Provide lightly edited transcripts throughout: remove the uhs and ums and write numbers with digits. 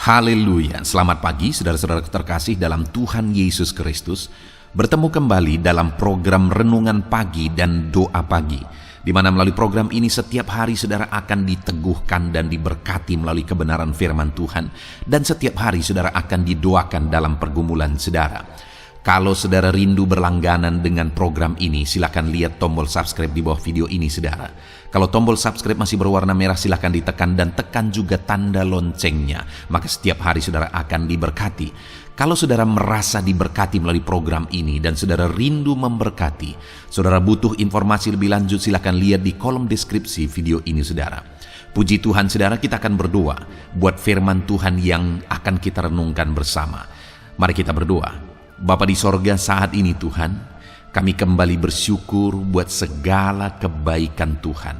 Haleluya, selamat pagi saudara-saudara terkasih dalam Tuhan Yesus Kristus. Bertemu kembali dalam program Renungan Pagi dan Doa Pagi, di mana melalui program ini setiap hari saudara akan diteguhkan dan diberkati melalui kebenaran firman Tuhan. Dan setiap hari saudara akan didoakan dalam pergumulan saudara. Kalau saudara rindu berlangganan dengan program ini, silakan lihat tombol subscribe di bawah video ini saudara. Kalau tombol subscribe masih berwarna merah, silakan ditekan dan tekan juga tanda loncengnya. Maka setiap hari saudara akan diberkati. Kalau saudara merasa diberkati melalui program ini dan saudara rindu memberkati, saudara butuh informasi lebih lanjut, silakan lihat di kolom deskripsi video ini saudara. Puji Tuhan saudara, kita akan berdoa buat firman Tuhan yang akan kita renungkan bersama. Mari kita berdoa. Bapa di sorga, saat ini Tuhan, kami kembali bersyukur buat segala kebaikan Tuhan.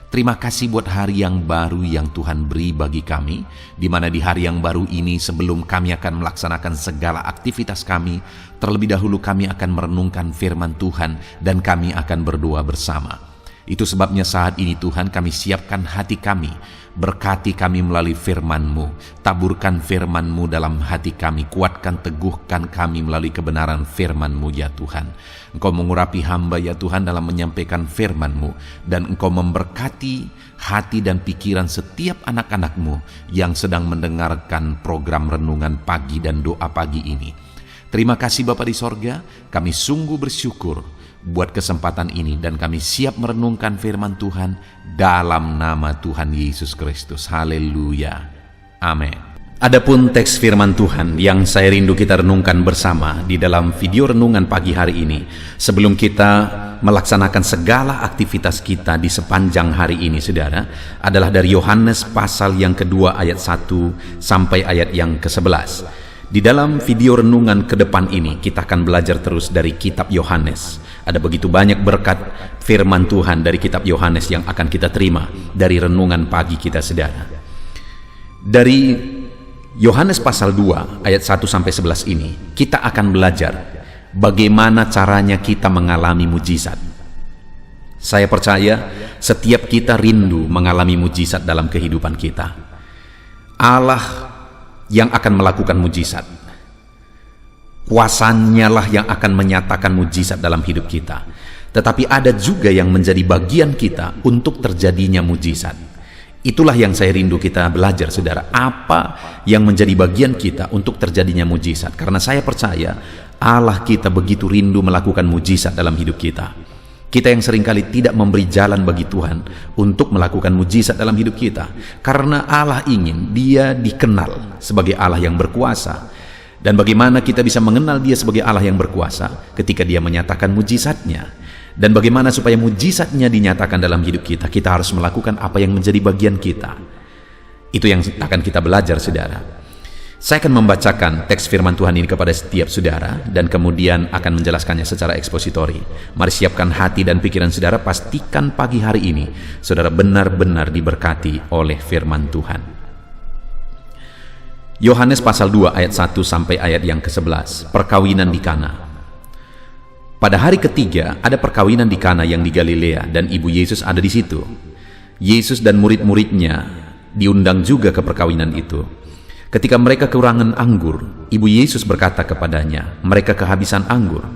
Terima kasih buat hari yang baru yang Tuhan beri bagi kami, di mana di hari yang baru ini sebelum kami akan melaksanakan segala aktivitas kami, terlebih dahulu kami akan merenungkan firman Tuhan dan kami akan berdoa bersama. Itu sebabnya saat ini Tuhan kami siapkan hati kami, berkati kami melalui firman-Mu, taburkan firman-Mu dalam hati kami, kuatkan teguhkan kami melalui kebenaran firman-Mu ya Tuhan. Engkau mengurapi hamba ya Tuhan dalam menyampaikan firman-Mu, dan Engkau memberkati hati dan pikiran setiap anak-anak-Mu yang sedang mendengarkan program Renungan Pagi dan Doa Pagi ini. Terima kasih Bapa di sorga, kami sungguh bersyukur buat kesempatan ini dan kami siap merenungkan firman Tuhan dalam nama Tuhan Yesus Kristus. Haleluya. Amin. Adapun teks firman Tuhan yang saya rindu kita renungkan bersama di dalam video renungan pagi hari ini, sebelum kita melaksanakan segala aktivitas kita di sepanjang hari ini saudara, adalah dari Yohanes pasal yang kedua ayat 1 sampai ayat yang ke-11. Di dalam video renungan ke depan ini kita akan belajar terus dari kitab Yohanes. Ada begitu banyak berkat firman Tuhan dari kitab Yohanes yang akan kita terima dari renungan pagi kita saudara. Dari Yohanes pasal 2 ayat 1 sampai 11 ini kita akan belajar bagaimana caranya kita mengalami mujizat. Saya percaya setiap kita rindu mengalami mujizat dalam kehidupan kita. Allah yang akan melakukan mujizat, kuasanya lah yang akan menyatakan mujizat dalam hidup kita. Tetapi ada juga yang menjadi bagian kita untuk terjadinya mujizat. Itulah yang saya rindu kita belajar saudara, apa yang menjadi bagian kita untuk terjadinya mujizat. Karena saya percaya Allah kita begitu rindu melakukan mujizat dalam hidup kita. Kita yang seringkali tidak memberi jalan bagi Tuhan untuk melakukan mujizat dalam hidup kita. Karena Allah ingin Dia dikenal sebagai Allah yang berkuasa. Dan bagaimana kita bisa mengenal Dia sebagai Allah yang berkuasa ketika Dia menyatakan mujizatnya. Dan bagaimana supaya mujizatnya dinyatakan dalam hidup kita, kita harus melakukan apa yang menjadi bagian kita. Itu yang akan kita belajar saudara. Saya akan membacakan teks firman Tuhan ini kepada setiap saudara dan kemudian akan menjelaskannya secara ekspositori. Mari siapkan hati dan pikiran saudara, pastikan pagi hari ini saudara benar-benar diberkati oleh firman Tuhan. Yohanes pasal 2 ayat 1 sampai ayat yang ke-11, perkawinan di Kana. Pada hari ketiga ada perkawinan di Kana yang di Galilea dan ibu Yesus ada di situ. Yesus dan murid-muridnya diundang juga ke perkawinan itu. Ketika mereka kekurangan anggur, ibu Yesus berkata kepadanya, mereka kehabisan anggur.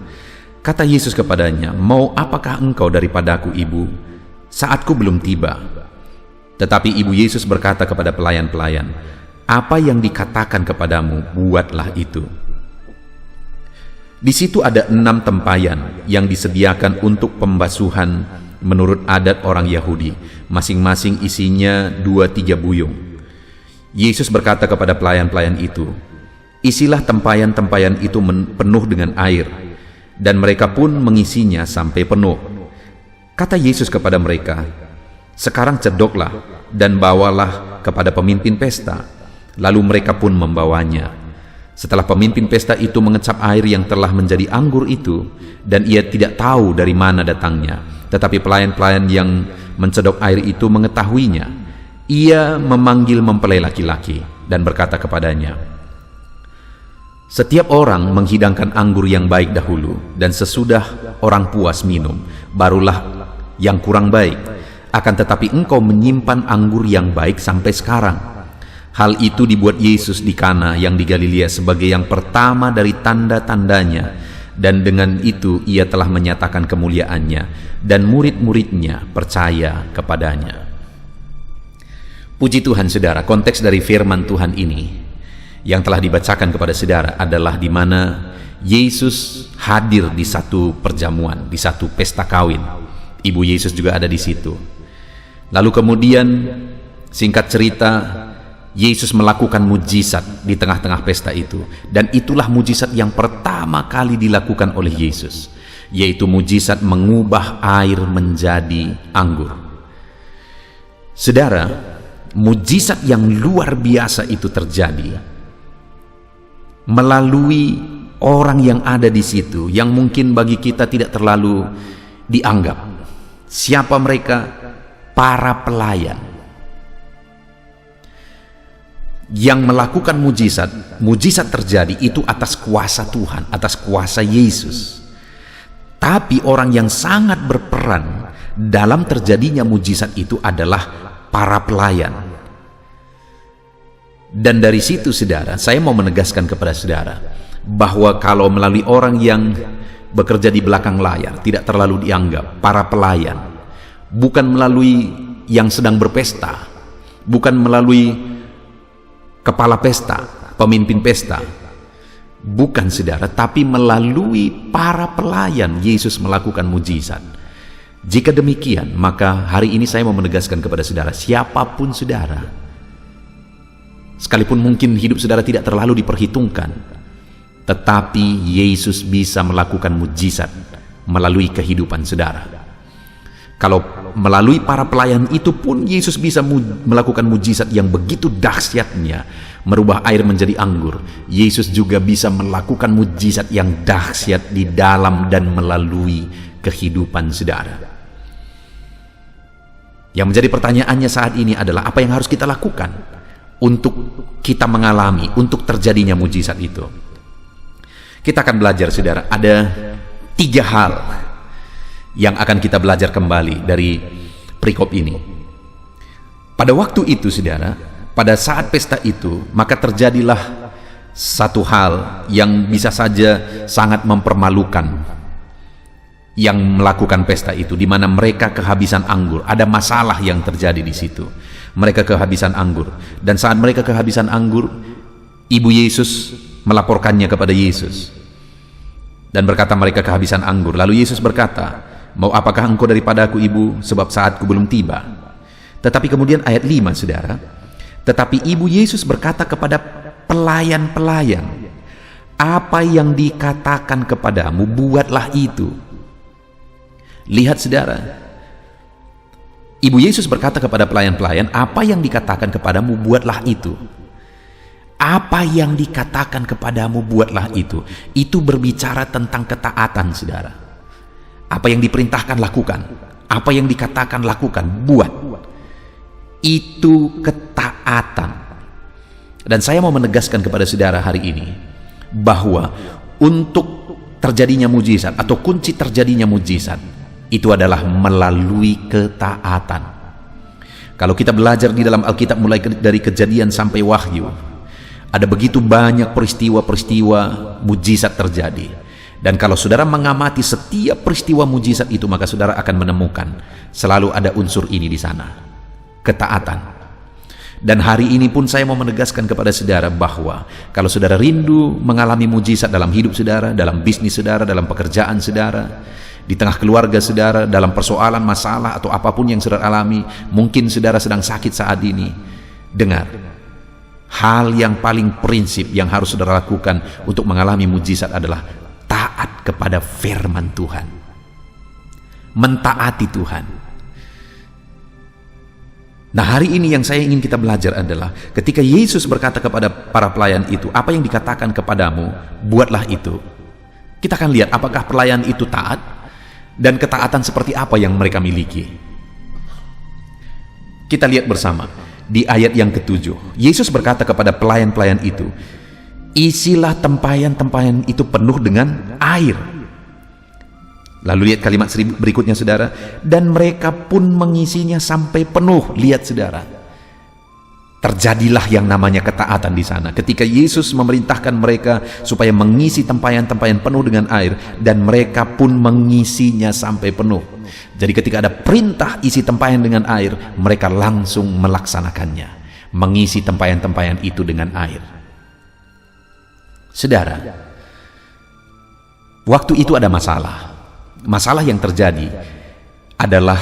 Kata Yesus kepadanya, mau apakah engkau daripadaku ibu? Saatku belum tiba. Tetapi ibu Yesus berkata kepada pelayan-pelayan, apa yang dikatakan kepadamu, buatlah itu. Di situ ada 6 tempayan yang disediakan untuk pembasuhan menurut adat orang Yahudi, masing-masing isinya 2-3 buyung. Yesus berkata kepada pelayan-pelayan itu, isilah tempayan-tempayan itu penuh dengan air, dan mereka pun mengisinya sampai penuh. Kata Yesus kepada mereka, sekarang cedoklah dan bawalah kepada pemimpin pesta. Lalu mereka pun membawanya. Setelah pemimpin pesta itu mengecap air yang telah menjadi anggur itu, dan ia tidak tahu dari mana datangnya, tetapi pelayan-pelayan yang mencedok air itu mengetahuinya. Ia memanggil mempelai laki-laki dan berkata kepadanya, setiap orang menghidangkan anggur yang baik dahulu, dan sesudah orang puas minum, barulah yang kurang baik. Akan tetapi engkau menyimpan anggur yang baik sampai sekarang. Hal itu dibuat Yesus di Kana yang di Galilea sebagai yang pertama dari tanda-tandanya, dan dengan itu ia telah menyatakan kemuliaannya, dan murid-muridnya percaya kepadanya. Puji Tuhan saudara, konteks dari firman Tuhan ini yang telah dibacakan kepada saudara adalah di mana Yesus hadir di satu perjamuan, di satu pesta kawin. Ibu Yesus juga ada di situ. Lalu kemudian singkat cerita, Yesus melakukan mujizat di tengah-tengah pesta itu, dan itulah mujizat yang pertama kali dilakukan oleh Yesus, yaitu mujizat mengubah air menjadi anggur. Saudara, mujizat yang luar biasa itu terjadi melalui orang yang ada di situ, yang mungkin bagi kita tidak terlalu dianggap. Siapa mereka? Para pelayan yang melakukan mujizat. Mujizat terjadi itu atas kuasa Tuhan, atas kuasa Yesus. Tapi orang yang sangat berperan dalam terjadinya mujizat itu adalah para pelayan. Dan dari situ saudara, saya mau menegaskan kepada saudara bahwa kalau melalui orang yang bekerja di belakang layar tidak terlalu dianggap, para pelayan, bukan melalui yang sedang berpesta, bukan melalui kepala pesta, pemimpin pesta, bukan saudara, tapi melalui para pelayan Yesus melakukan mujizat. Jika demikian, maka hari ini saya mau menegaskan kepada saudara, siapapun saudara, sekalipun mungkin hidup saudara tidak terlalu diperhitungkan, tetapi Yesus bisa melakukan mujizat melalui kehidupan saudara. Kalau melalui para pelayan itu pun Yesus bisa melakukan mujizat yang begitu dahsyatnya, merubah air menjadi anggur. Yesus juga bisa melakukan mujizat yang dahsyat di dalam dan melalui kehidupan saudara. Yang menjadi pertanyaannya saat ini adalah apa yang harus kita lakukan untuk kita mengalami, untuk terjadinya mujizat itu. Kita akan belajar saudara, ada 3 hal yang akan kita belajar kembali dari perikop ini. Pada waktu itu saudara, pada saat pesta itu, maka terjadilah satu hal yang bisa saja sangat mempermalukan yang melakukan pesta itu, di mana mereka kehabisan anggur. Ada masalah yang terjadi di situ. Mereka kehabisan anggur, dan saat mereka kehabisan anggur, ibu Yesus melaporkannya kepada Yesus dan berkata mereka kehabisan anggur. Lalu Yesus berkata, "Mau apakah engkau daripadaku, ibu, sebab saatku belum tiba?" Tetapi kemudian ayat 5 saudara, tetapi ibu Yesus berkata kepada pelayan-pelayan, "Apa yang dikatakan kepadamu, buatlah itu." Lihat saudara, ibu Yesus berkata kepada pelayan-pelayan, "Apa yang dikatakan kepadamu, buatlah itu." Apa yang dikatakan kepadamu, buatlah itu. Itu berbicara tentang ketaatan saudara. Apa yang diperintahkan lakukan, apa yang dikatakan lakukan, buat. Itu ketaatan. Dan saya mau menegaskan kepada saudara hari ini bahwa untuk terjadinya mujizat atau kunci terjadinya mujizat itu adalah melalui ketaatan. Kalau kita belajar di dalam Alkitab mulai dari Kejadian sampai Wahyu, ada begitu banyak peristiwa-peristiwa mujizat terjadi. Dan kalau saudara mengamati setiap peristiwa mujizat itu, maka saudara akan menemukan selalu ada unsur ini di sana, ketaatan. Dan hari ini pun saya mau menegaskan kepada saudara bahwa kalau saudara rindu mengalami mujizat dalam hidup saudara, dalam bisnis saudara, dalam pekerjaan saudara, di tengah keluarga saudara, dalam persoalan, masalah atau apapun yang saudara alami, mungkin saudara sedang sakit saat ini, dengar, hal yang paling prinsip yang harus saudara lakukan untuk mengalami mujizat adalah taat kepada firman Tuhan, mentaati Tuhan. Nah, hari ini yang saya ingin kita belajar adalah ketika Yesus berkata kepada para pelayan itu, "Apa yang dikatakan kepadamu, buatlah itu." Kita akan lihat apakah pelayan itu taat dan ketaatan seperti apa yang mereka miliki. Kita lihat bersama di ayat yang ke-7. Yesus berkata kepada pelayan-pelayan itu, "Isilah tempayan-tempayan itu penuh dengan air." Lalu lihat kalimat berikutnya saudara, "Dan mereka pun mengisinya sampai penuh." Lihat saudara, Terjadilah yang namanya ketaatan di sana. Ketika Yesus memerintahkan mereka supaya mengisi tempayan-tempayan penuh dengan air, dan mereka pun mengisinya sampai penuh. Jadi ketika ada perintah isi tempayan dengan air, mereka langsung melaksanakannya, mengisi tempayan-tempayan itu dengan air. Saudara, waktu itu ada masalah. Masalah yang terjadi adalah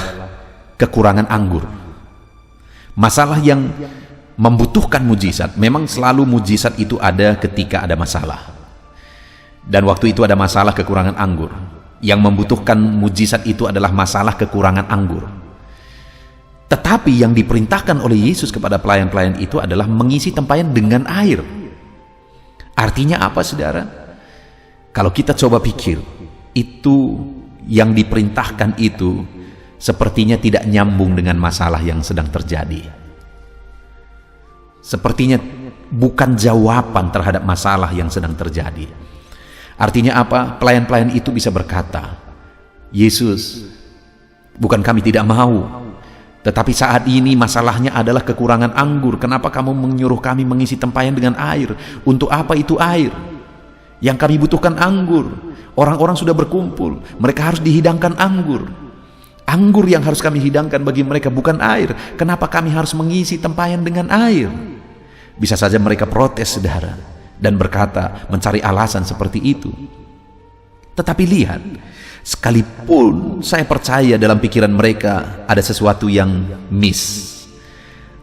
kekurangan anggur. Masalah yang membutuhkan mujizat. Memang selalu mujizat itu ada ketika ada masalah. Dan waktu itu ada masalah kekurangan anggur. Yang membutuhkan mujizat itu adalah masalah kekurangan anggur. Tetapi yang diperintahkan oleh Yesus kepada pelayan-pelayan itu adalah mengisi tempayan dengan air. Artinya apa, saudara? Kalau kita coba pikir, itu yang diperintahkan itu sepertinya tidak nyambung dengan masalah yang sedang terjadi. Sepertinya bukan jawaban terhadap masalah yang sedang terjadi. Artinya apa? Pelayan-pelayan itu bisa berkata, Yesus, bukan kami tidak mau, tetapi saat ini masalahnya adalah kekurangan anggur. Kenapa kamu menyuruh kami mengisi tempayan dengan air? Untuk apa itu air? Yang kami butuhkan anggur. Orang-orang sudah berkumpul, mereka harus dihidangkan anggur. Anggur yang harus kami hidangkan bagi mereka, bukan air. Kenapa kami harus mengisi tempayan dengan air? Bisa saja mereka protes, saudara, dan berkata, mencari alasan seperti itu. Tetapi lihat, sekalipun saya percaya dalam pikiran mereka ada sesuatu yang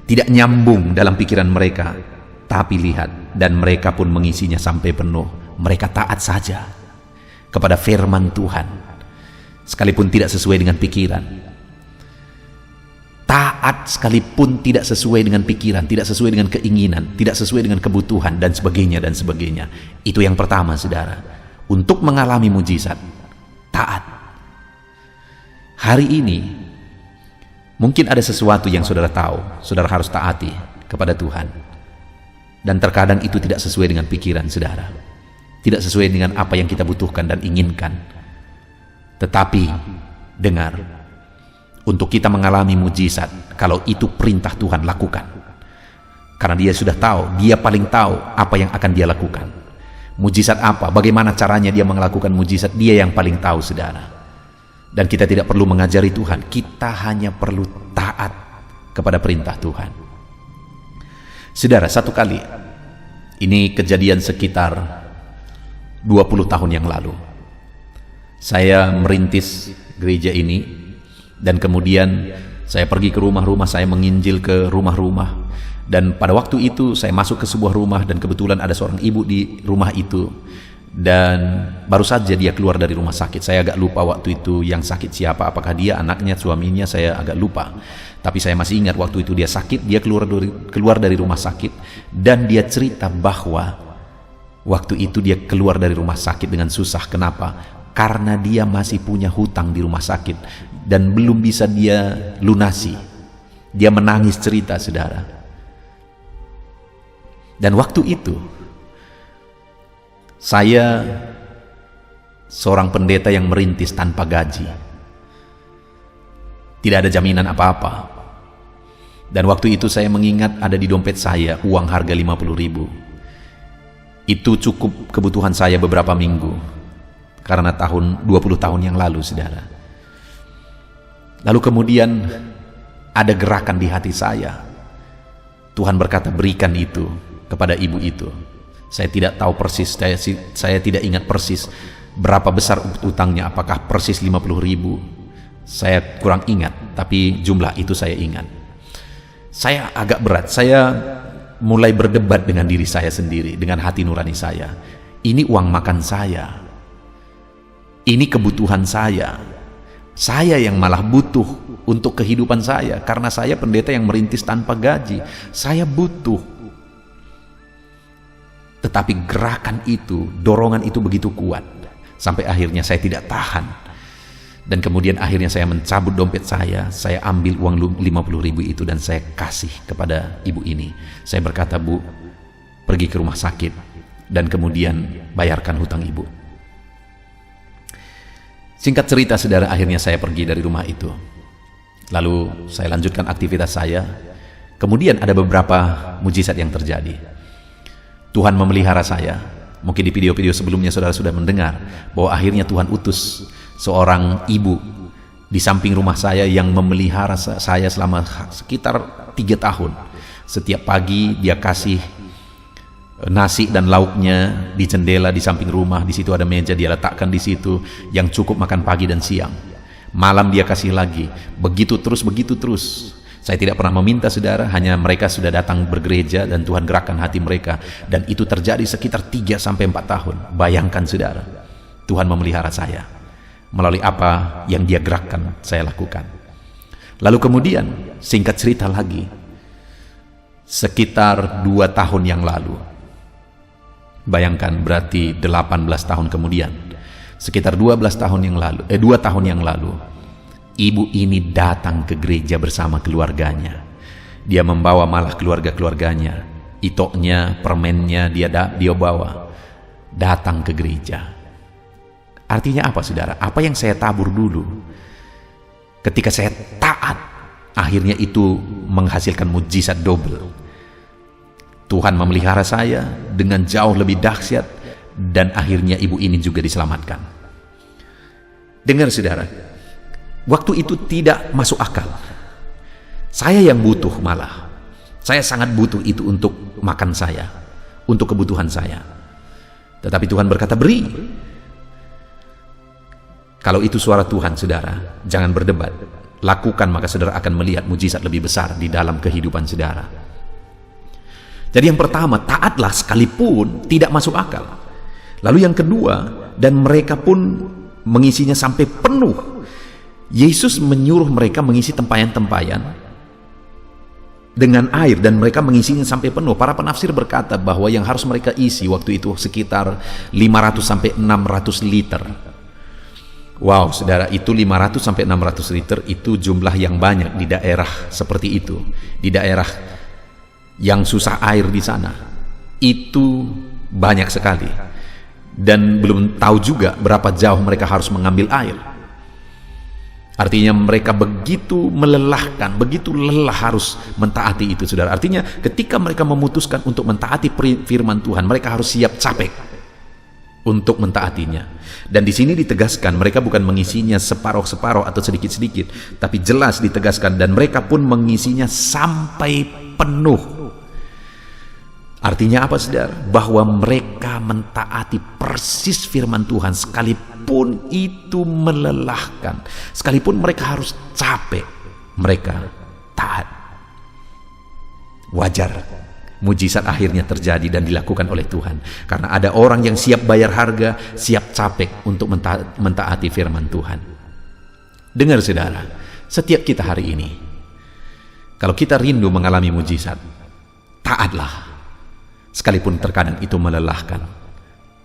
tidak nyambung dalam pikiran mereka, tapi lihat, dan mereka pun mengisinya sampai penuh. Mereka taat saja kepada firman Tuhan, sekalipun tidak sesuai dengan pikiran. Taat sekalipun tidak sesuai dengan pikiran, tidak sesuai dengan keinginan, tidak sesuai dengan kebutuhan, dan sebagainya dan sebagainya. Itu yang pertama, saudara. Untuk mengalami mujizat, taat. Hari ini mungkin ada sesuatu yang saudara tahu, saudara harus taati kepada Tuhan, dan terkadang itu tidak sesuai dengan pikiran saudara, tidak sesuai dengan apa yang kita butuhkan dan inginkan. Tetapi dengar, untuk kita mengalami mujizat, kalau itu perintah Tuhan, lakukan. Karena dia sudah tahu, dia paling tahu apa yang akan dia lakukan. Mujizat apa, bagaimana caranya dia melakukan mujizat, dia yang paling tahu, saudara. Dan kita tidak perlu mengajari Tuhan, kita hanya perlu taat kepada perintah Tuhan. Saudara, satu kali, ini kejadian sekitar 20 tahun yang lalu, saya merintis gereja ini. Dan kemudian saya pergi ke rumah-rumah, saya menginjil ke rumah-rumah. Dan pada waktu itu saya masuk ke sebuah rumah, dan kebetulan ada seorang ibu di rumah itu. Dan baru saja dia keluar dari rumah sakit. Saya agak lupa waktu itu yang sakit siapa, apakah dia, anaknya, suaminya, saya agak lupa. Tapi saya masih ingat waktu itu dia sakit, dia keluar dari rumah sakit. Dan dia cerita bahwa waktu itu dia keluar dari rumah sakit dengan susah. Kenapa? Karena dia masih punya hutang di rumah sakit dan belum bisa dia lunasi. Dia menangis cerita, saudara. Dan waktu itu saya seorang pendeta yang merintis tanpa gaji. Tidak ada jaminan apa-apa. Dan waktu itu saya mengingat ada di dompet saya uang harga 50.000. Itu cukup kebutuhan saya beberapa minggu. Karena 20 tahun yang lalu, saudara. Lalu kemudian ada gerakan di hati saya. Tuhan berkata, berikan itu kepada ibu itu. Saya tidak tahu persis, saya tidak ingat persis berapa besar utangnya, apakah persis 50.000. Saya kurang ingat, tapi jumlah itu saya ingat. Saya agak berat, saya mulai berdebat dengan diri saya sendiri, dengan hati nurani saya. Ini uang makan saya. Ini kebutuhan saya. Saya yang malah butuh untuk kehidupan saya. Karena saya pendeta yang merintis tanpa gaji. Saya butuh. Tetapi gerakan itu, dorongan itu begitu kuat. Sampai akhirnya saya tidak tahan. Dan kemudian akhirnya saya mencabut dompet saya ambil uang 50.000 itu dan saya kasih kepada ibu ini. Saya berkata, Bu, pergi ke rumah sakit dan kemudian bayarkan hutang ibu. Singkat cerita, saudara, akhirnya saya pergi dari rumah itu. Lalu saya lanjutkan aktivitas saya. Kemudian ada beberapa mujizat yang terjadi. Tuhan memelihara saya. Mungkin di video-video sebelumnya saudara sudah mendengar bahwa akhirnya Tuhan utus seorang ibu di samping rumah saya yang memelihara saya selama sekitar 3 tahun. Setiap pagi dia kasih nasi dan lauknya di jendela di samping rumah. Di situ ada meja, dia letakkan di situ yang cukup makan pagi dan siang. Malam dia kasih lagi. Begitu terus, begitu terus. Saya tidak pernah meminta saudara, hanya mereka sudah datang bergereja dan Tuhan gerakkan hati mereka. Dan itu terjadi sekitar 3-4 tahun. Bayangkan saudara, Tuhan memelihara saya. Melalui apa yang dia gerakkan, saya lakukan. Lalu kemudian, singkat cerita lagi, sekitar 2 tahun yang lalu, bayangkan berarti 18 tahun kemudian, sekitar 2 tahun yang lalu, ibu ini datang ke gereja bersama keluarganya. Dia membawa malah keluarga-keluarganya, itoknya, permennya dia bawa datang ke gereja. Artinya apa saudara? Apa yang saya tabur dulu, ketika saya taat, akhirnya itu menghasilkan mujizat double. Tuhan memelihara saya dengan jauh lebih dahsyat, dan akhirnya ibu ini juga diselamatkan. Dengar saudara, waktu itu tidak masuk akal. Saya yang butuh malah. Saya sangat butuh itu untuk makan saya, untuk kebutuhan saya. Tetapi Tuhan berkata, beri. Kalau itu suara Tuhan, saudara, jangan berdebat. Lakukan, maka saudara akan melihat mujizat lebih besar di dalam kehidupan saudara. Jadi yang pertama, taatlah sekalipun tidak masuk akal. Lalu yang kedua, dan mereka pun mengisinya sampai penuh. Yesus menyuruh mereka mengisi tempayan-tempayan dengan air, dan mereka mengisinya sampai penuh. Para penafsir berkata bahwa yang harus mereka isi waktu itu sekitar 500-600 liter. Wow, saudara, itu 500-600 liter itu jumlah yang banyak di daerah seperti itu. Di daerah yang susah air di sana, itu banyak sekali. Dan belum tahu juga berapa jauh mereka harus mengambil air. Artinya mereka begitu melelahkan, begitu lelah harus mentaati itu, saudara. Artinya ketika mereka memutuskan untuk mentaati firman Tuhan, mereka harus siap capek untuk mentaatinya. Dan di sini ditegaskan mereka bukan mengisinya separuh-separuh atau sedikit-sedikit, tapi jelas ditegaskan dan mereka pun mengisinya sampai penuh. Artinya apa saudara? Bahwa mereka mentaati persis firman Tuhan sekalipun itu melelahkan, sekalipun mereka harus capek, mereka taat. Wajar mujizat akhirnya terjadi dan dilakukan oleh Tuhan, karena ada orang yang siap bayar harga, siap capek untuk mentaati firman Tuhan. Dengar saudara, setiap kita hari ini, kalau kita rindu mengalami mujizat, taatlah. Sekalipun terkadang itu melelahkan,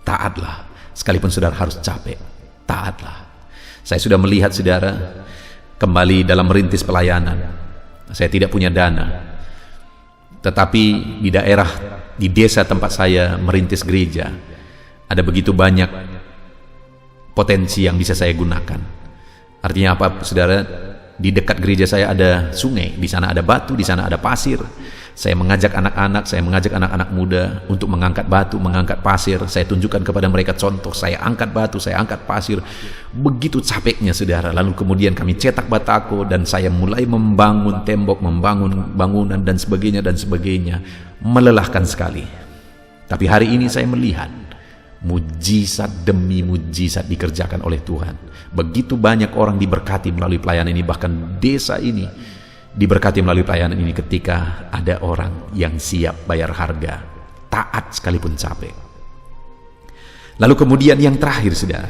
taatlah. Sekalipun saudara harus capek, taatlah. Saya sudah melihat saudara kembali dalam merintis pelayanan. Saya tidak punya dana, tetapi di daerah, di desa tempat saya merintis gereja, ada begitu banyak potensi yang bisa saya gunakan. Artinya apa saudara? Di dekat gereja saya ada sungai, di sana ada batu, di sana ada pasir. Saya mengajak anak-anak, saya mengajak anak-anak muda untuk mengangkat batu, mengangkat pasir. Saya tunjukkan kepada mereka contoh, saya angkat batu, saya angkat pasir. Begitu capeknya saudara. Lalu kemudian kami cetak batako dan saya mulai membangun tembok, membangun bangunan dan sebagainya dan sebagainya. Melelahkan sekali. Tapi hari ini saya melihat mujizat demi mujizat dikerjakan oleh Tuhan. Begitu banyak orang diberkati melalui pelayanan ini, bahkan desa ini diberkati melalui pelayanan ini ketika ada orang yang siap bayar harga, taat sekalipun capek. Lalu kemudian yang terakhir saudara,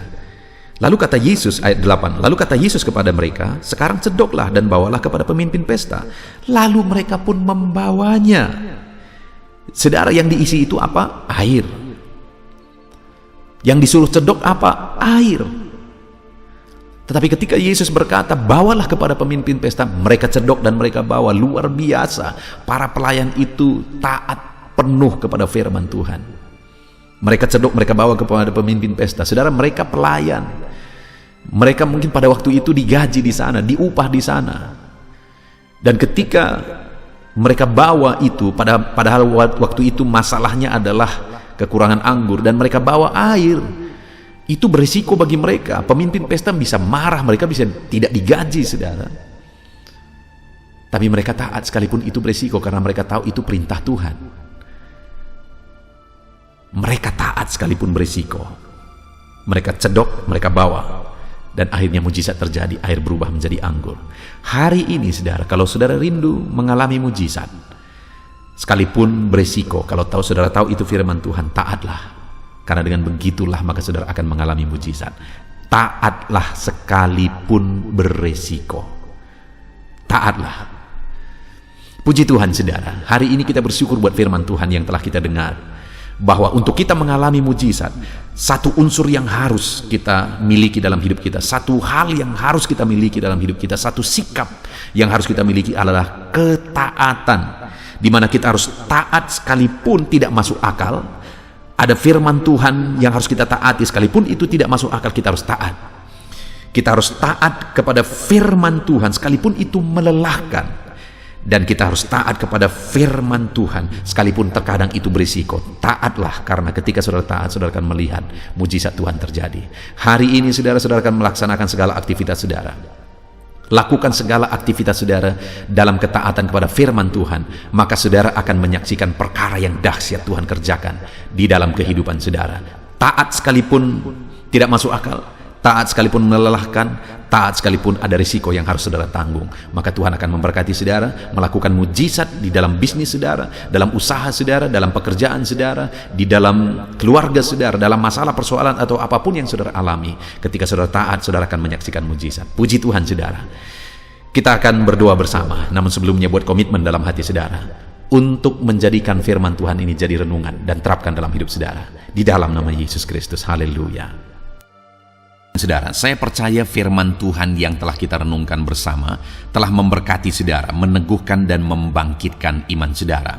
lalu kata Yesus, ayat 8, lalu kata Yesus kepada mereka, sekarang cedoklah dan bawalah kepada pemimpin pesta. Lalu mereka pun membawanya. Saudara, yang diisi itu apa? Air. Yang disuruh cedok apa? Air. Tetapi ketika Yesus berkata, bawalah kepada pemimpin pesta, mereka cedok dan mereka bawa. Luar biasa. Para pelayan itu taat penuh kepada firman Tuhan. Mereka cedok, mereka bawa kepada pemimpin pesta. Saudara, mereka pelayan. Mereka mungkin pada waktu itu digaji di sana, diupah di sana. Dan ketika Mereka bawa itu, padahal waktu itu masalahnya adalah kekurangan anggur, dan mereka bawa air. Itu berisiko bagi mereka. Pemimpin pesta bisa marah, mereka bisa tidak digaji, saudara. Tapi mereka taat sekalipun itu berisiko, karena mereka tahu itu perintah Tuhan. Mereka taat sekalipun berisiko. Mereka cedok, mereka bawa. Dan akhirnya mujizat terjadi, air berubah menjadi anggur. Hari ini, saudara, kalau saudara rindu mengalami mujizat, sekalipun berisiko, kalau saudara tahu itu firman Tuhan, taatlah. Karena dengan begitulah maka saudara akan mengalami mujizat. Taatlah sekalipun berisiko. Taatlah. Puji Tuhan, saudara. Hari ini kita bersyukur buat firman Tuhan yang telah kita dengar. Bahwa untuk kita mengalami mujizat, satu unsur yang harus kita miliki dalam hidup kita, satu hal yang harus kita miliki dalam hidup kita, satu sikap yang harus kita miliki adalah ketaatan. Di mana kita harus taat sekalipun tidak masuk akal. Ada firman Tuhan yang harus kita taati, sekalipun itu tidak masuk akal, kita harus taat. Kita harus taat kepada firman Tuhan sekalipun itu melelahkan. Dan kita harus taat kepada firman Tuhan sekalipun terkadang itu berisiko. Taatlah, karena ketika saudara taat, saudara akan melihat mujizat Tuhan terjadi. Hari ini saudara akan melaksanakan segala aktivitas saudara. Lakukan segala aktivitas saudara dalam ketaatan kepada firman Tuhan, maka saudara akan menyaksikan perkara yang dahsyat Tuhan kerjakan di dalam kehidupan saudara. Taat sekalipun tidak masuk akal, taat sekalipun melelahkan, taat sekalipun ada risiko yang harus saudara tanggung, maka Tuhan akan memberkati saudara melakukan mujizat di dalam bisnis saudara, dalam usaha saudara, dalam pekerjaan saudara, di dalam keluarga saudara, dalam masalah persoalan atau apapun yang saudara alami. Ketika saudara taat, saudara akan menyaksikan mujizat. Puji Tuhan, saudara. Kita akan berdoa bersama, namun sebelumnya buat komitmen dalam hati saudara untuk menjadikan firman Tuhan ini jadi renungan dan terapkan dalam hidup saudara. Di dalam nama Yesus Kristus. Haleluya. Saudara, saya percaya firman Tuhan yang telah kita renungkan bersama telah memberkati saudara, meneguhkan dan membangkitkan iman saudara.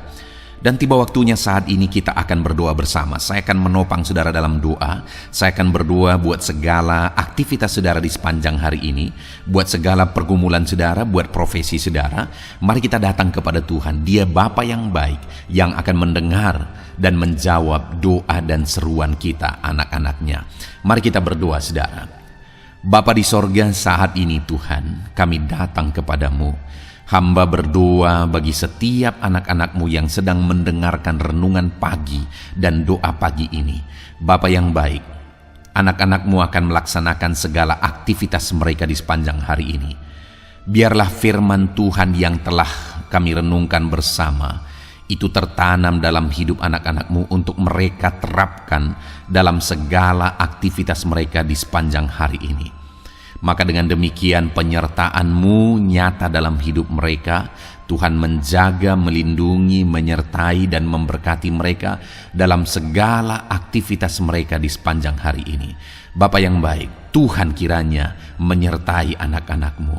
Dan tiba waktunya saat ini kita akan berdoa bersama. Saya akan menopang saudara dalam doa. Saya akan berdoa buat segala aktivitas saudara di sepanjang hari ini, buat segala pergumulan saudara, buat profesi saudara. Mari kita datang kepada Tuhan. Dia Bapa yang baik, yang akan mendengar dan menjawab doa dan seruan kita, anak-anaknya. Mari kita berdoa, saudara. Bapa di sorga, saat ini Tuhan, kami datang kepadamu. Hamba berdoa bagi setiap anak-anakmu yang sedang mendengarkan renungan pagi dan doa pagi ini. Bapa yang baik, anak-anakmu akan melaksanakan segala aktivitas mereka di sepanjang hari ini. Biarlah firman Tuhan yang telah kami renungkan bersama itu tertanam dalam hidup anak-anakmu untuk mereka terapkan dalam segala aktivitas mereka di sepanjang hari ini. Maka dengan demikian penyertaan-Mu nyata dalam hidup mereka. Tuhan menjaga, melindungi, menyertai dan memberkati mereka dalam segala aktivitas mereka di sepanjang hari ini. Bapa yang baik, Tuhan kiranya menyertai anak-anak-Mu.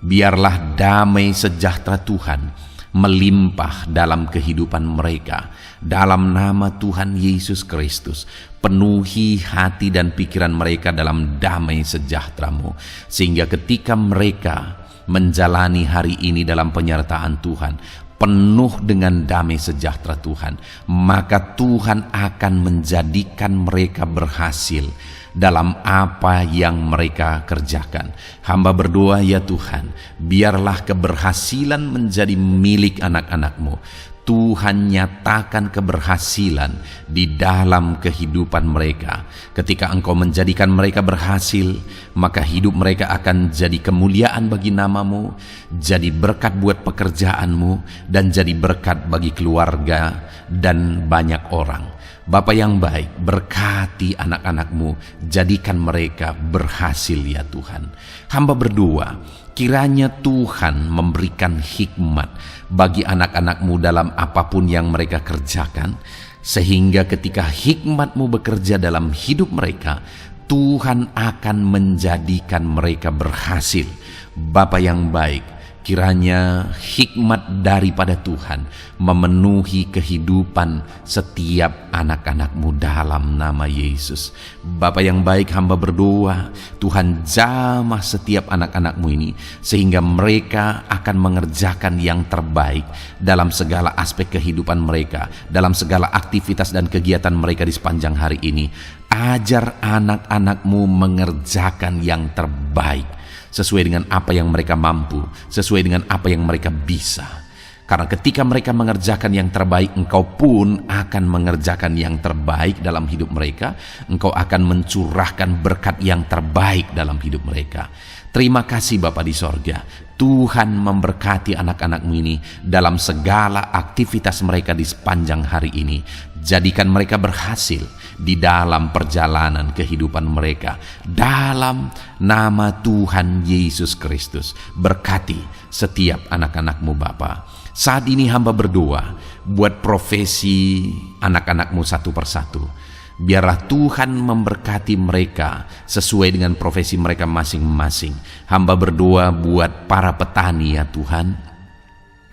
Biarlah damai sejahtera Tuhan melimpah dalam kehidupan mereka. Dalam nama Tuhan Yesus Kristus, penuhi hati dan pikiran mereka dalam damai sejahtera-Mu, sehingga ketika mereka menjalani hari ini dalam penyertaan Tuhan, penuh dengan damai sejahtera Tuhan, maka Tuhan akan menjadikan mereka berhasil dalam apa yang mereka kerjakan. Hamba berdoa, ya Tuhan, biarlah keberhasilan menjadi milik anak-anak-Mu. Tuhan nyatakan keberhasilan di dalam kehidupan mereka. Ketika Engkau menjadikan mereka berhasil, maka hidup mereka akan jadi kemuliaan bagi nama-Mu, jadi berkat buat pekerjaan-Mu, dan jadi berkat bagi keluarga dan banyak orang. Bapa yang baik, berkati anak-anak-Mu, jadikan mereka berhasil, ya Tuhan. Hamba berdoa, kiranya Tuhan memberikan hikmat bagi anak-anak-Mu dalam apapun yang mereka kerjakan, sehingga ketika hikmat-Mu bekerja dalam hidup mereka, Tuhan akan menjadikan mereka berhasil. Bapa yang baik, kiranya hikmat daripada Tuhan memenuhi kehidupan setiap anak-anak-Mu dalam nama Yesus. Bapa yang baik, hamba berdoa, Tuhan jamah setiap anak-anak-Mu ini sehingga mereka akan mengerjakan yang terbaik dalam segala aspek kehidupan mereka, dalam segala aktivitas dan kegiatan mereka di sepanjang hari ini. Ajar anak-anak-Mu mengerjakan yang terbaik sesuai dengan apa yang mereka mampu, sesuai dengan apa yang mereka bisa. Karena ketika mereka mengerjakan yang terbaik, Engkau pun akan mengerjakan yang terbaik dalam hidup mereka. Engkau akan mencurahkan berkat yang terbaik dalam hidup mereka. Terima kasih Bapa di sorga. Tuhan memberkati anak-anak-Mu ini dalam segala aktivitas mereka di sepanjang hari ini. Jadikan mereka berhasil di dalam perjalanan kehidupan mereka. Dalam nama Tuhan Yesus Kristus, berkati setiap anak-anak-Mu Bapa. Saat ini hamba berdoa buat profesi anak-anak-Mu satu persatu. Biarlah Tuhan memberkati mereka sesuai dengan profesi mereka masing-masing. Hamba berdoa buat para petani ya Tuhan.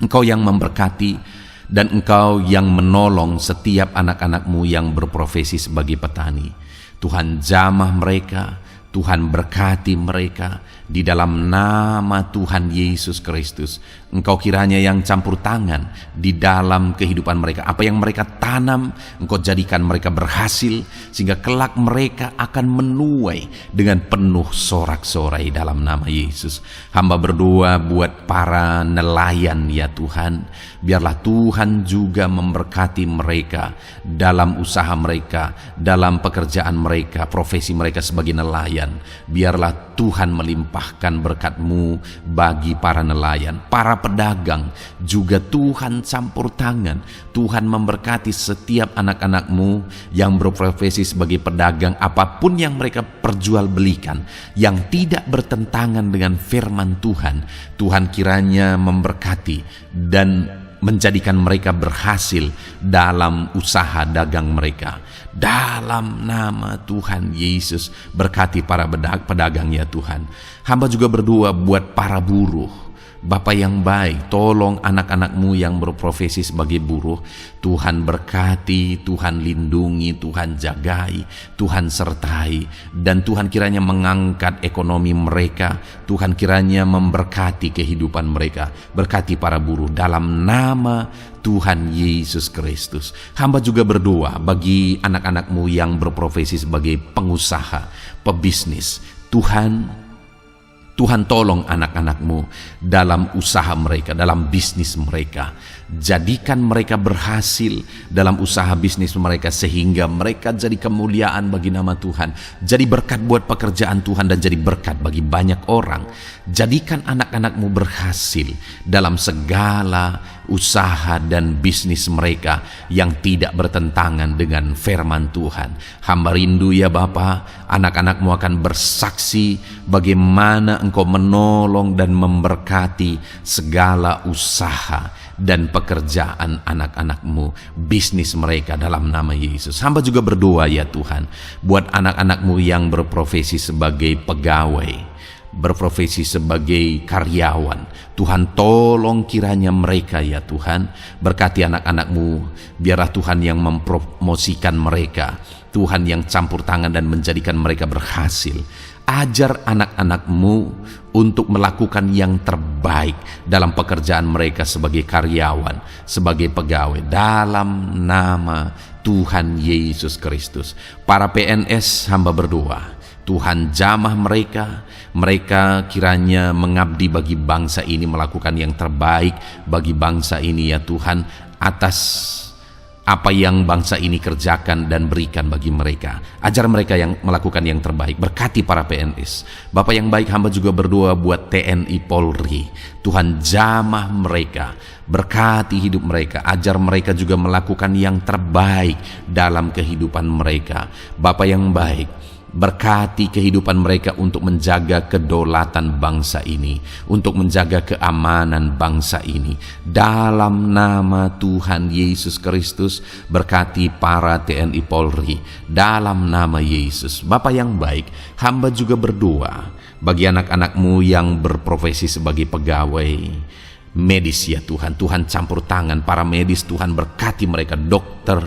Engkau yang memberkati dan Engkau yang menolong setiap anak-anak-Mu yang berprofesi sebagai petani. Tuhan jamah mereka, Tuhan berkati mereka di dalam nama Tuhan Yesus Kristus. Engkau kiranya yang campur tangan di dalam kehidupan mereka. Apa yang mereka tanam, Engkau jadikan mereka berhasil sehingga kelak mereka akan menuai dengan penuh sorak-sorai dalam nama Yesus. Hamba berdoa buat para nelayan ya Tuhan. Biarlah Tuhan juga memberkati mereka dalam usaha mereka, dalam pekerjaan mereka, profesi mereka sebagai nelayan. Biarlah Tuhan melimpahkan berkat-Mu bagi para nelayan, para pedagang juga Tuhan campur tangan. Tuhan memberkati setiap anak-anak-Mu yang berprofesi sebagai pedagang, apapun yang mereka perjualbelikan yang tidak bertentangan dengan firman Tuhan. Tuhan kiranya memberkati dan menjadikan mereka berhasil dalam usaha dagang mereka. Dalam nama Tuhan Yesus, berkati para pedagang ya Tuhan. Hamba juga berdoa buat para buruh. Bapa yang baik, tolong anak-anak-Mu yang berprofesi sebagai buruh. Tuhan berkati, Tuhan lindungi, Tuhan jagai, Tuhan sertai. Dan Tuhan kiranya mengangkat ekonomi mereka. Tuhan kiranya memberkati kehidupan mereka. Berkati para buruh dalam nama Tuhan Yesus Kristus. Hamba juga berdoa bagi anak-anak-Mu yang berprofesi sebagai pengusaha, pebisnis. Tuhan tolong anak-anak-Mu dalam usaha mereka, dalam bisnis mereka. Jadikan mereka berhasil dalam usaha bisnis mereka sehingga mereka jadi kemuliaan bagi nama Tuhan. Jadi berkat buat pekerjaan Tuhan dan jadi berkat bagi banyak orang. Jadikan anak-anak-Mu berhasil dalam segala usaha dan bisnis mereka yang tidak bertentangan dengan firman Tuhan. Hamba rindu ya Bapa, anak-anak-Mu akan bersaksi bagaimana Engkau menolong dan memberkati segala usaha dan pekerjaan anak-anak-Mu, bisnis mereka dalam nama Yesus. Hamba juga berdoa ya Tuhan buat anak-anak-Mu yang berprofesi sebagai pegawai, berprofesi sebagai karyawan. Tuhan tolong kiranya mereka ya Tuhan, berkati anak-anak-Mu. Biarlah Tuhan yang mempromosikan mereka, Tuhan yang campur tangan dan menjadikan mereka berhasil. Ajar anak-anak-Mu untuk melakukan yang terbaik dalam pekerjaan mereka sebagai karyawan, sebagai pegawai, dalam nama Tuhan Yesus Kristus. Para PNS hamba berdoa, Tuhan jamah mereka, mereka kiranya mengabdi bagi bangsa ini, melakukan yang terbaik bagi bangsa ini ya Tuhan, atas apa yang bangsa ini kerjakan dan berikan bagi mereka. Ajar mereka yang melakukan yang terbaik. Berkati para PNS. Bapak yang baik, hamba juga berdoa buat TNI Polri. Tuhan jamah mereka, berkati hidup mereka. Ajar mereka juga melakukan yang terbaik dalam kehidupan mereka. Bapak yang baik, Berkati kehidupan mereka untuk menjaga kedaulatan bangsa ini, untuk menjaga keamanan bangsa ini. Dalam nama Tuhan Yesus Kristus, berkati para TNI Polri. Dalam nama Yesus. Bapa yang baik, hamba juga berdoa bagi anak-anak-Mu yang berprofesi sebagai pegawai medis ya Tuhan. Tuhan campur tangan para medis, Tuhan berkati mereka, dokter,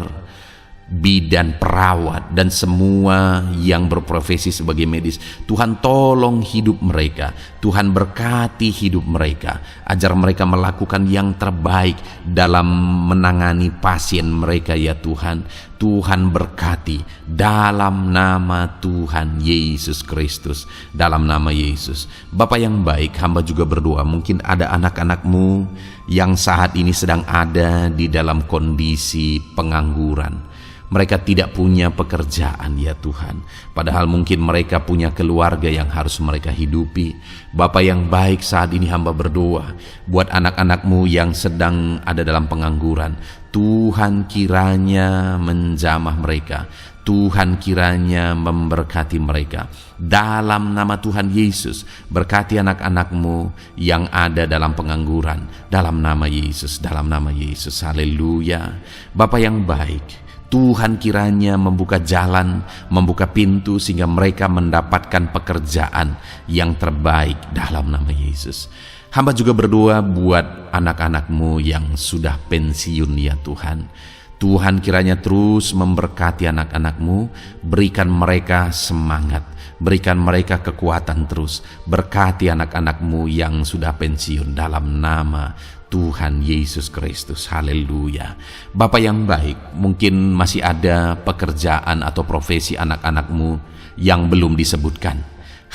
bidan, perawat, dan semua yang berprofesi sebagai medis. Tuhan tolong hidup mereka, Tuhan berkati hidup mereka, ajar mereka melakukan yang terbaik dalam menangani pasien mereka ya Tuhan. Tuhan berkati dalam nama Tuhan Yesus Kristus, dalam nama Yesus. Bapa yang baik, hamba juga berdoa, mungkin ada anak-anak-Mu yang saat ini sedang ada di dalam kondisi pengangguran. Mereka tidak punya pekerjaan ya Tuhan, padahal mungkin mereka punya keluarga yang harus mereka hidupi. Bapa yang baik, saat ini hamba berdoa buat anak-anak-Mu yang sedang ada dalam pengangguran. Tuhan kiranya menjamah mereka, Tuhan kiranya memberkati mereka. Dalam nama Tuhan Yesus, berkati anak-anak-Mu yang ada dalam pengangguran. Dalam nama Yesus, dalam nama Yesus, haleluya. Bapa yang baik, Tuhan kiranya membuka jalan, membuka pintu sehingga mereka mendapatkan pekerjaan yang terbaik dalam nama Yesus. Hamba juga berdoa buat anak-anak-Mu yang sudah pensiun ya Tuhan. Tuhan kiranya terus memberkati anak-anak-Mu, berikan mereka semangat, berikan mereka kekuatan terus. Berkati anak-anak-Mu yang sudah pensiun dalam nama Tuhan Yesus Kristus, haleluya. Bapa yang baik, mungkin masih ada pekerjaan atau profesi anak-anak-Mu yang belum disebutkan.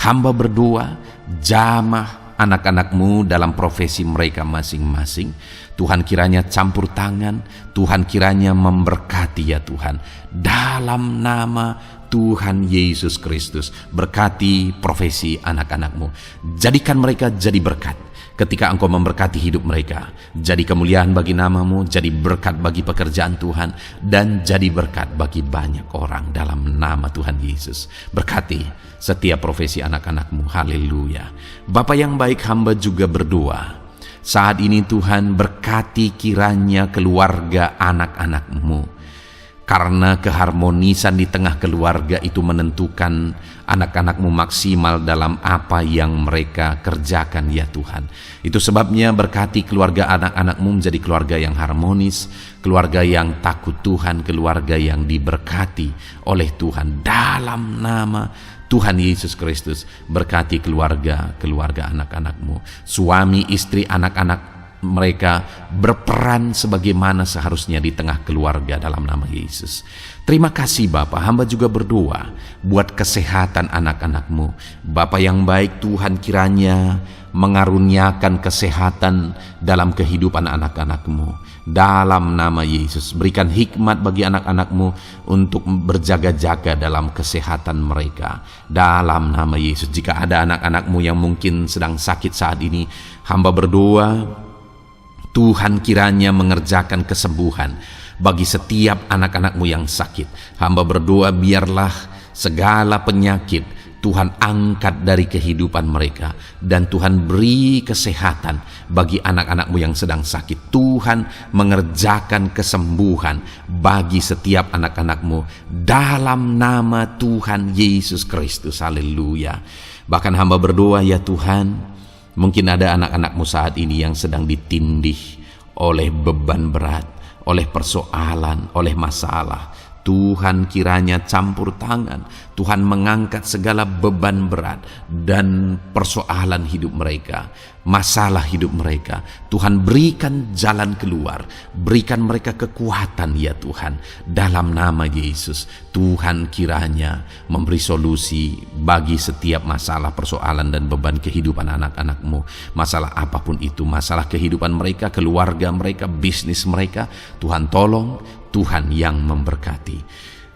Hamba berdoa, jamah anak-anak-Mu dalam profesi mereka masing-masing. Tuhan kiranya campur tangan, Tuhan kiranya memberkati ya Tuhan. Dalam nama Tuhan Yesus Kristus, berkati profesi anak-anak-Mu. Jadikan mereka jadi berkat. Ketika Engkau memberkati hidup mereka, jadi kemuliaan bagi nama-Mu, jadi berkat bagi pekerjaan Tuhan, dan jadi berkat bagi banyak orang dalam nama Tuhan Yesus. Berkati setiap profesi anak-anak-Mu, haleluya. Bapa yang baik, hamba juga berdoa saat ini Tuhan, berkati kiranya keluarga anak-anak-Mu. Karena keharmonisan di tengah keluarga itu menentukan anak-anak-Mu maksimal dalam apa yang mereka kerjakan ya Tuhan. Itu sebabnya berkati keluarga anak-anak-Mu menjadi keluarga yang harmonis, keluarga yang takut Tuhan, keluarga yang diberkati oleh Tuhan. Dalam nama Tuhan Yesus Kristus, berkati keluarga anak-anak-Mu. Suami, istri, anak-anak mereka berperan sebagaimana seharusnya di tengah keluarga dalam nama Yesus. Terima kasih Bapa, hamba juga berdoa buat kesehatan anak-anak-Mu. Bapa yang baik, Tuhan kiranya mengaruniakan kesehatan dalam kehidupan anak-anak-Mu. Dalam nama Yesus, berikan hikmat bagi anak-anak-Mu untuk berjaga-jaga dalam kesehatan mereka. Dalam nama Yesus, jika ada anak-anak-Mu yang mungkin sedang sakit saat ini, hamba berdoa Tuhan kiranya mengerjakan kesembuhan bagi setiap anak-anak-Mu yang sakit. Hamba berdoa biarlah segala penyakit Tuhan angkat dari kehidupan mereka, dan Tuhan beri kesehatan bagi anak-anak-Mu yang sedang sakit. Tuhan mengerjakan kesembuhan bagi setiap anak-anak-Mu dalam nama Tuhan Yesus Kristus, haleluya. Bahkan hamba berdoa ya Tuhan, mungkin ada anak-anak-Mu saat ini yang sedang ditindih oleh beban berat, oleh persoalan, oleh masalah. Tuhan kiranya campur tangan, Tuhan mengangkat segala beban berat dan persoalan hidup mereka, masalah hidup mereka. Tuhan berikan jalan keluar, berikan mereka kekuatan ya Tuhan. Dalam nama Yesus, Tuhan kiranya memberi solusi bagi setiap masalah, persoalan dan beban kehidupan anak-anak-Mu. Masalah apapun itu, masalah kehidupan mereka, keluarga mereka, bisnis mereka, Tuhan tolong, Tuhan yang memberkati.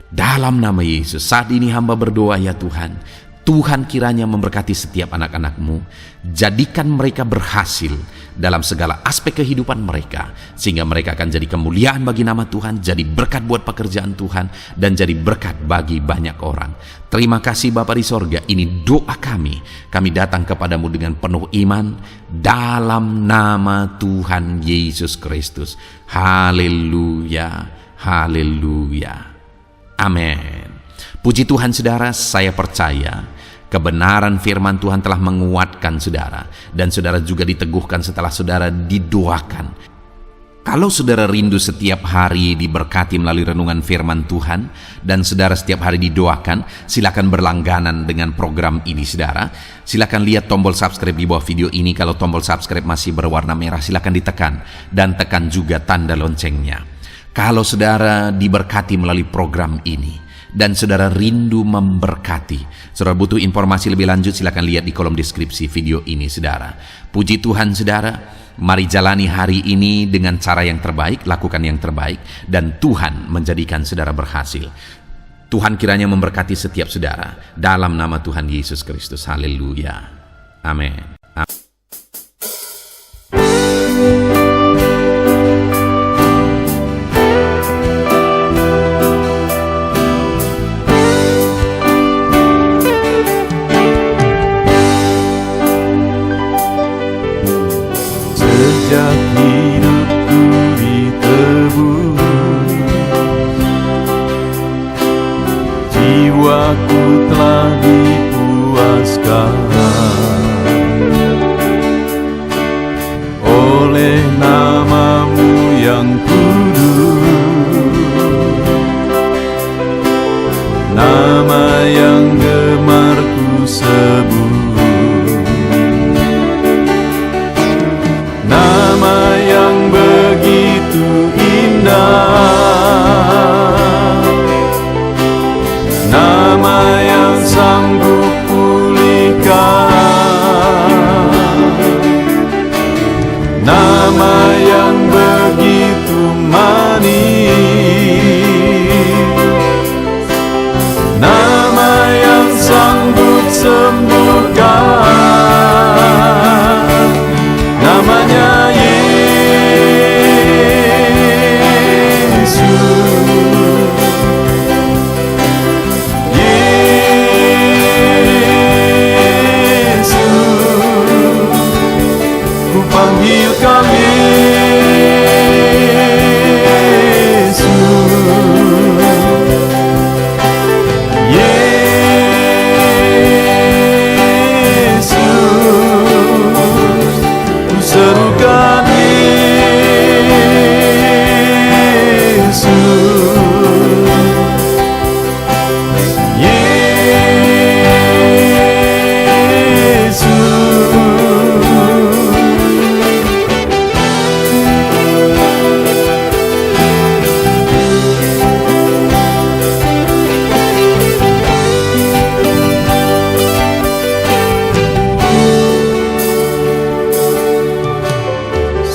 Dalam nama Yesus, saat ini hamba berdoa ya Tuhan, Tuhan kiranya memberkati setiap anak-anak-Mu. Jadikan mereka berhasil dalam segala aspek kehidupan mereka, sehingga mereka akan jadi kemuliaan bagi nama Tuhan, jadi berkat buat pekerjaan Tuhan, dan jadi berkat bagi banyak orang. Terima kasih Bapa di sorga, ini doa kami. Kami datang kepadamu dengan penuh iman dalam nama Tuhan Yesus Kristus. Haleluya, haleluya, amin. Puji Tuhan saudara, saya percaya kebenaran firman Tuhan telah menguatkan saudara, dan saudara juga diteguhkan setelah saudara didoakan. Kalau saudara rindu setiap hari diberkati melalui renungan firman Tuhan, dan saudara setiap hari didoakan, silakan berlangganan dengan program ini saudara. Silakan lihat tombol subscribe di bawah video ini. Kalau tombol subscribe masih berwarna merah, silakan ditekan, dan tekan juga tanda loncengnya. Kalau saudara diberkati melalui program ini, dan saudara rindu memberkati, saudara butuh informasi lebih lanjut, silakan lihat di kolom deskripsi video ini saudara. Puji Tuhan saudara, mari jalani hari ini dengan cara yang terbaik, lakukan yang terbaik, dan Tuhan menjadikan saudara berhasil. Tuhan kiranya memberkati setiap saudara dalam nama Tuhan Yesus Kristus. Haleluya, amin. Sejak hidupku ditebus, jiwaku telah dipuaskan oleh nama-Mu yang kudus, nama yang gemar ku sebut. Nama yang begitu indah, nama yang sanggup pulihkan, nama yang begitu manis, nama yang sanggup sembuhkan. Namanya Yesus, Yesus, ku panggil kau Yesus, serukan Yesus, Yesus.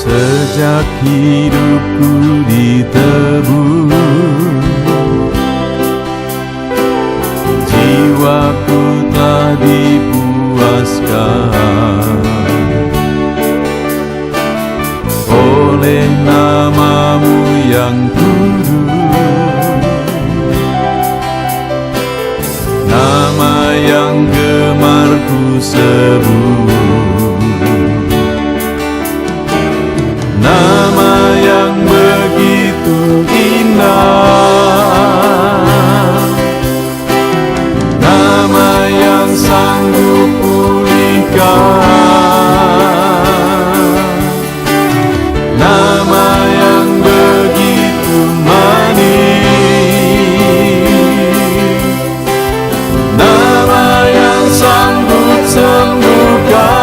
Sejak hidupku ditebus, jiwaku telah dipuaskan oleh nama-Mu yang kudus, nama yang gemar ku sebut. Nama yang begitu indah, nama yang sanggup pulihkan, nama yang begitu manis, nama yang sanggup sembuhkan.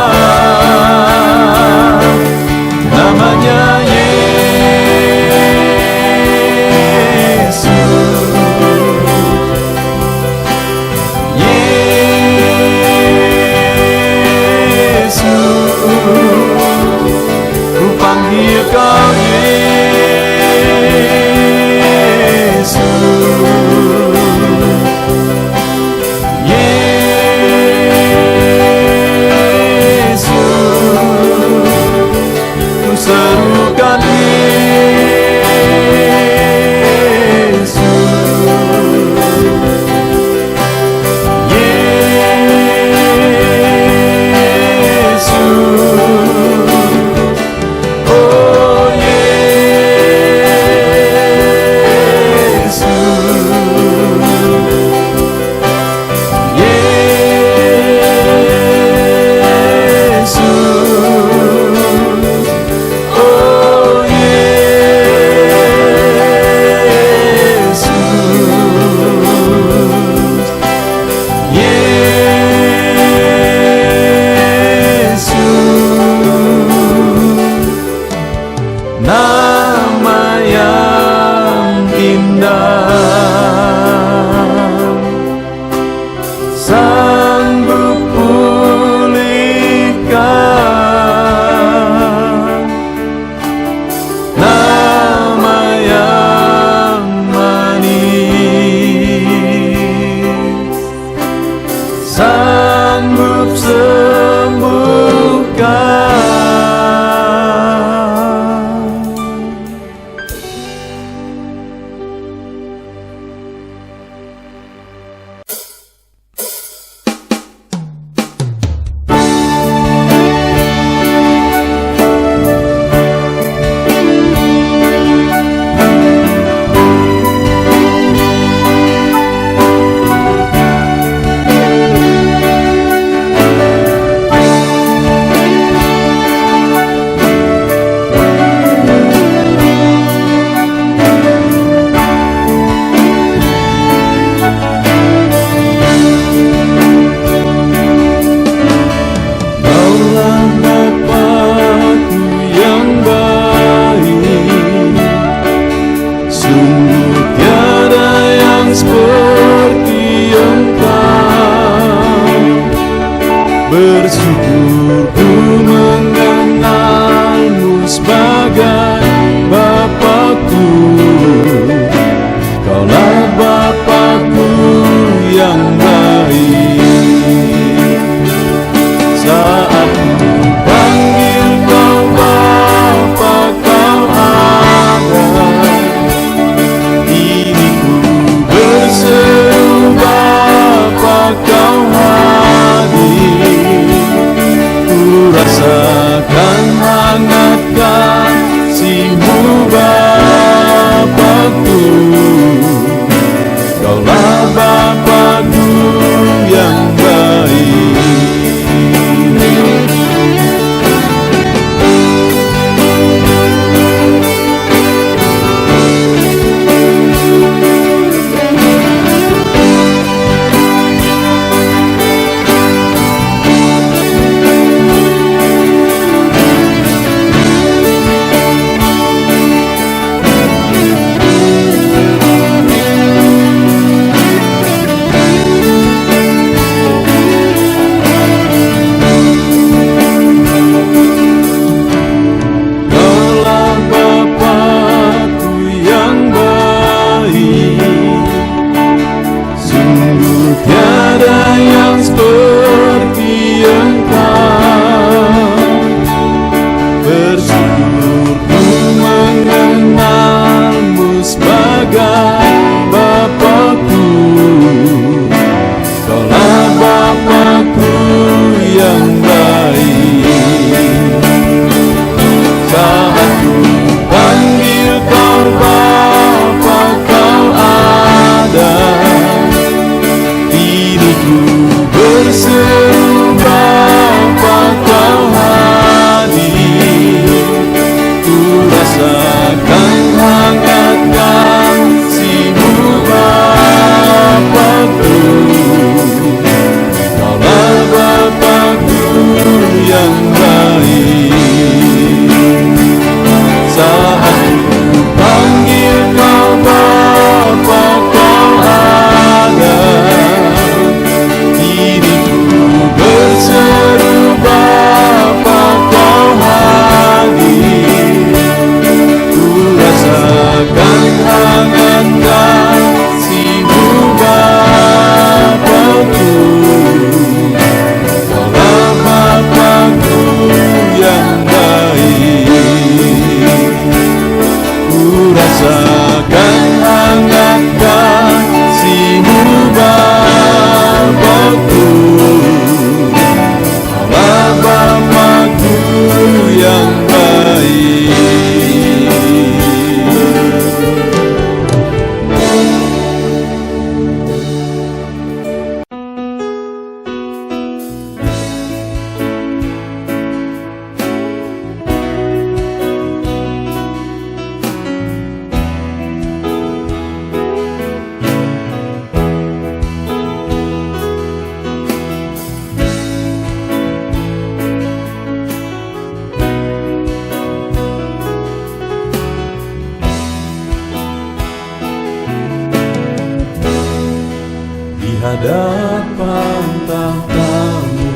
hadapan tahta-Mu,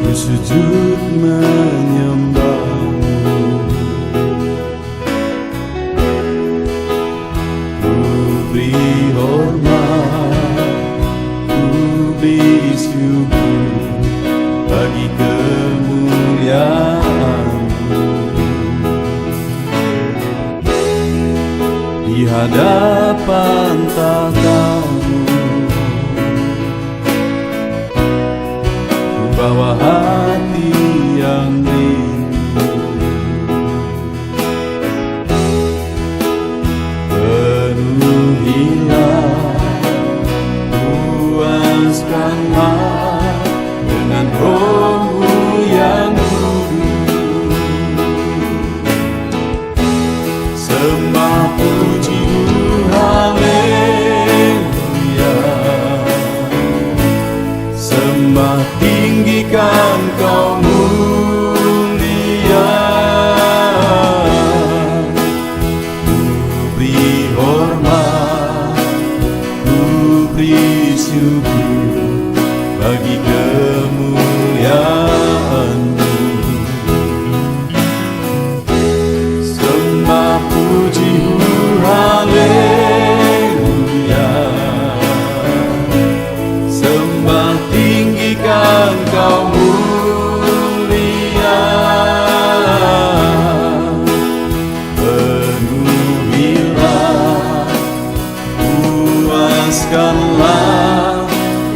ku sujud menyembah-Mu. Ku beri hormat, ku beri syukur bagi kemuliaan-Mu. Di hadapan tahta-Mu, ku bawa hati yang rindu. Penuhilah, puaskanlah dengan Roh-Mu yang kudus. Sembah puji-Mu, haleluya. Sembah tinggikan Kau mulia. Ku beri hormat, ku beri syukur bagi kemuliaan-Mu. Sembah puji-Mu, haleluya. Sembah tinggikan Kau mulia. Penuhilah, puaskanlah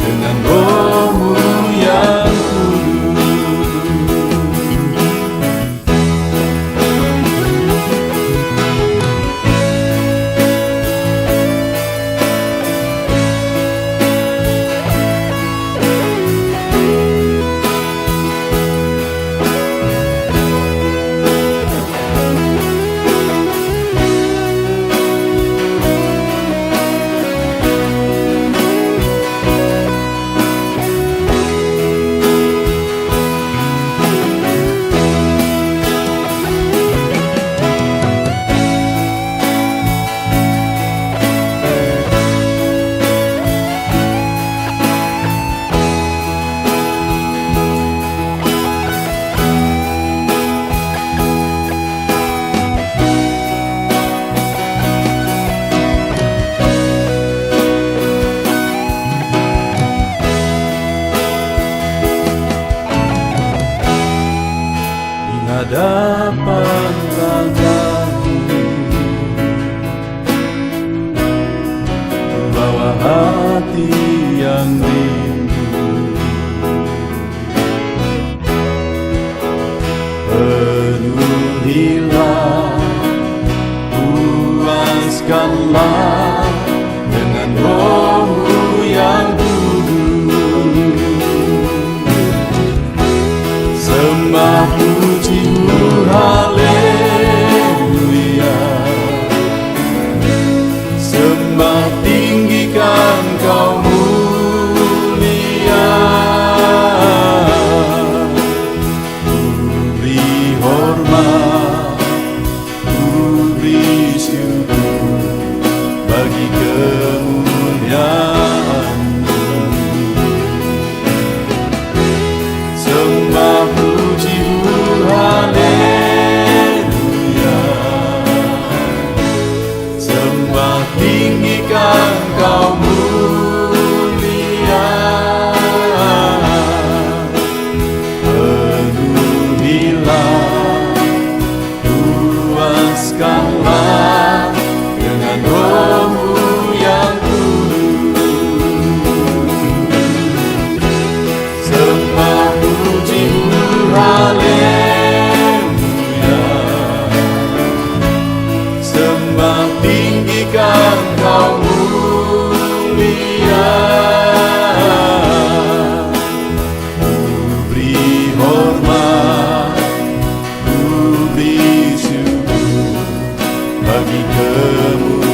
dengan Roh-Mu yang hadapan tahta-Mu, bawa hati yang rindu. Penuhilah, puaskanlah dengan Roh-Mu yang kudus. Sembah puji-Mu, haleluya. Sembah tinggikan Kau mulia. Ku beri hormat, ku beri syukur bagi kemuliaan-Mu. Sembah puji-Mu, haleluya. Sembah tinggikan Kau mulia. Penuhilah, puaskanlah dengan Roh-Mu yang kudus. Sembah puji-Mu, haleluya. Sembah tinggikan Kau mulia. Ku beri hormat, ku beri syukur bagi kemuliaan.